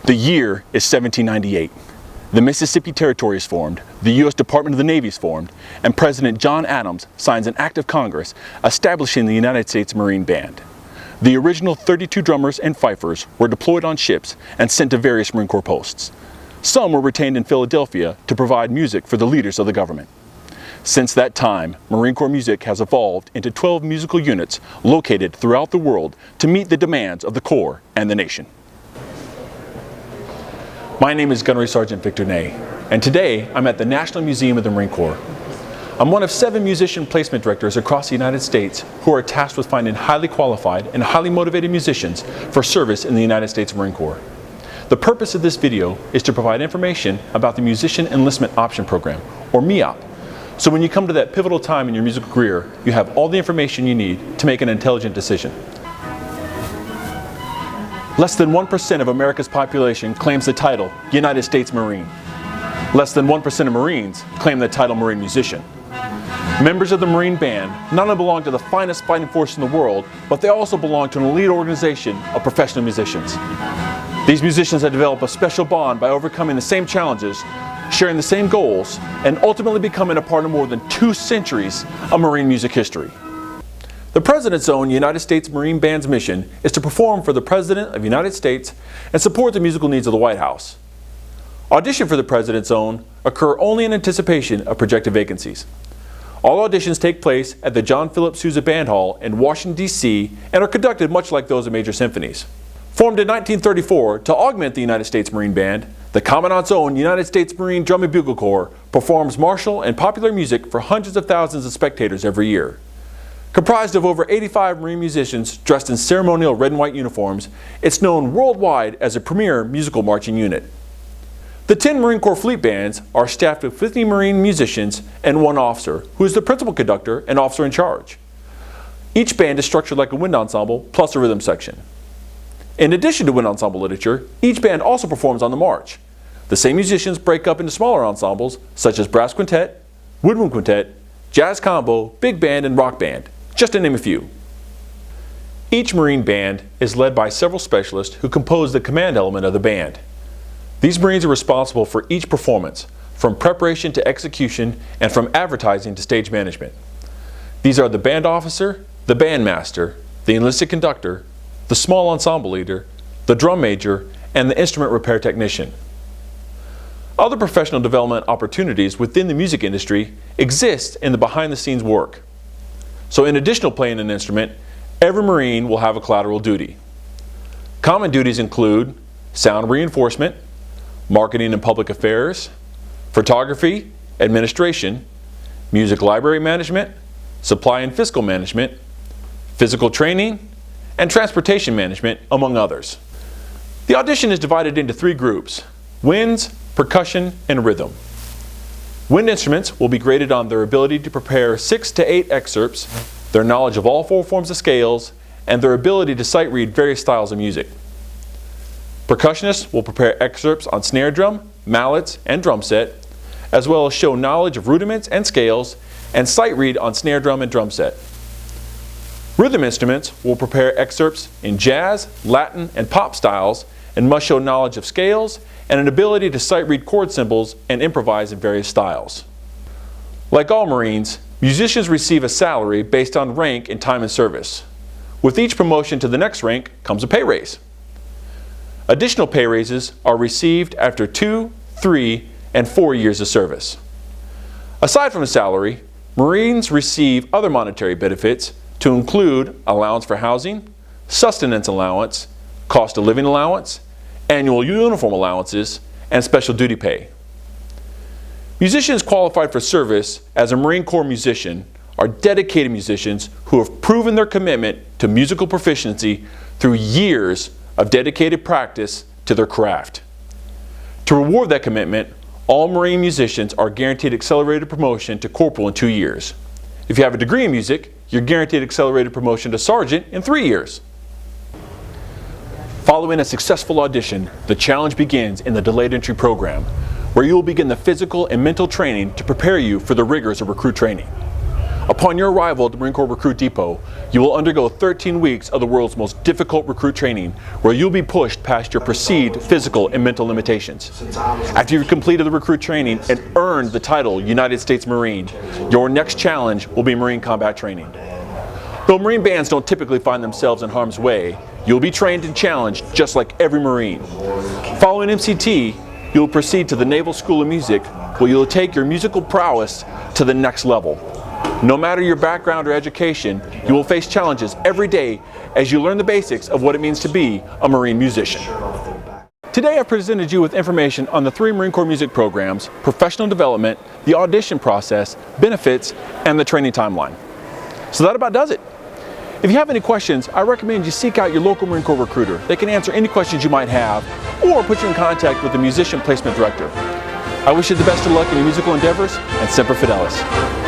The year is 1798. The Mississippi Territory is formed, the U.S. Department of the Navy is formed, and President John Adams signs an act of Congress establishing the United States Marine Band. The original 32 drummers and fifers were deployed on ships and sent to various Marine Corps posts. Some were retained in Philadelphia to provide music for the leaders of the government. Since that time, Marine Corps music has evolved into 12 musical units located throughout the world to meet the demands of the Corps and the nation. My name is Gunnery Sergeant Victor Ney, and today I'm at the National Museum of the Marine Corps. I'm one of 7 musician placement directors across the United States who are tasked with finding highly qualified and highly motivated musicians for service in the United States Marine Corps. The purpose of this video is to provide information about the Musician Enlistment Option Program, or MEOP. So when you come to that pivotal time in your musical career, you have all the information you need to make an intelligent decision. Less than 1% of America's population claims the title United States Marine. Less than 1% of Marines claim the title Marine Musician. Members of the Marine Band not only belong to the finest fighting force in the world, but they also belong to an elite organization of professional musicians. These musicians have developed a special bond by overcoming the same challenges, sharing the same goals, and ultimately becoming a part of more than 2 centuries of Marine music history. The President's own United States Marine Band's mission is to perform for the President of the United States and support the musical needs of the White House. Auditions for the President's own occur only in anticipation of projected vacancies. All auditions take place at the John Philip Sousa Band Hall in Washington, D.C. and are conducted much like those of major symphonies. Formed in 1934 to augment the United States Marine Band, the Commandant's own United States Marine Drum and Bugle Corps performs martial and popular music for hundreds of thousands of spectators every year. Comprised of over 85 Marine musicians dressed in ceremonial red and white uniforms, it's known worldwide as a premier musical marching unit. The 10 Marine Corps fleet bands are staffed with 50 Marine musicians and 1 officer, who is the principal conductor and officer in charge. Each band is structured like a wind ensemble plus a rhythm section. In addition to wind ensemble literature, each band also performs on the march. The same musicians break up into smaller ensembles such as brass quintet, woodwind quintet, jazz combo, big band, and rock band, just to name a few. Each Marine band is led by several specialists who compose the command element of the band. These Marines are responsible for each performance, from preparation to execution and from advertising to stage management. These are the band officer, the band master, the enlisted conductor, the small ensemble leader, the drum major, and the instrument repair technician. Other professional development opportunities within the music industry exist in the behind-the-scenes work. So in addition to playing an instrument, every Marine will have a collateral duty. Common duties include sound reinforcement, marketing and public affairs, photography, administration, music library management, supply and fiscal management, physical training, and transportation management, among others. The audition is divided into 3 groups: winds, percussion, and rhythm. Wind instruments will be graded on their ability to prepare 6 to 8 excerpts, their knowledge of all 4 forms of scales, and their ability to sight read various styles of music. Percussionists will prepare excerpts on snare drum, mallets, and drum set, as well as show knowledge of rudiments and scales, and sight read on snare drum and drum set. Rhythm instruments will prepare excerpts in jazz, Latin, and pop styles, and must show knowledge of scales and an ability to sight read chord symbols and improvise in various styles. Like all Marines, musicians receive a salary based on rank and time in service. With each promotion to the next rank comes a pay raise. Additional pay raises are received after 2, 3, and 4 years of service. Aside from a salary, Marines receive other monetary benefits to include allowance for housing, sustenance allowance, cost of living allowance, annual uniform allowances, and special duty pay. Musicians qualified for service as a Marine Corps musician are dedicated musicians who have proven their commitment to musical proficiency through years of dedicated practice to their craft. To reward that commitment, all Marine musicians are guaranteed accelerated promotion to corporal in 2 years. If you have a degree in music, you're guaranteed accelerated promotion to sergeant in 3 years. Following a successful audition, the challenge begins in the delayed entry program, where you will begin the physical and mental training to prepare you for the rigors of recruit training. Upon your arrival at the Marine Corps Recruit Depot, you will undergo 13 weeks of the world's most difficult recruit training, where you'll be pushed past your perceived physical and mental limitations. After you've completed the recruit training and earned the title United States Marine, your next challenge will be Marine combat training. Though Marine bands don't typically find themselves in harm's way, you'll be trained and challenged just like every Marine. Following MCT, you'll proceed to the Naval School of Music, where you'll take your musical prowess to the next level. No matter your background or education, you will face challenges every day as you learn the basics of what it means to be a Marine musician. Today I've presented you with information on the 3 Marine Corps music programs, professional development, the audition process, benefits, and the training timeline. So that about does it. If you have any questions, I recommend you seek out your local Marine Corps recruiter. They can answer any questions you might have or put you in contact with the musician placement director. I wish you the best of luck in your musical endeavors, and Semper Fidelis.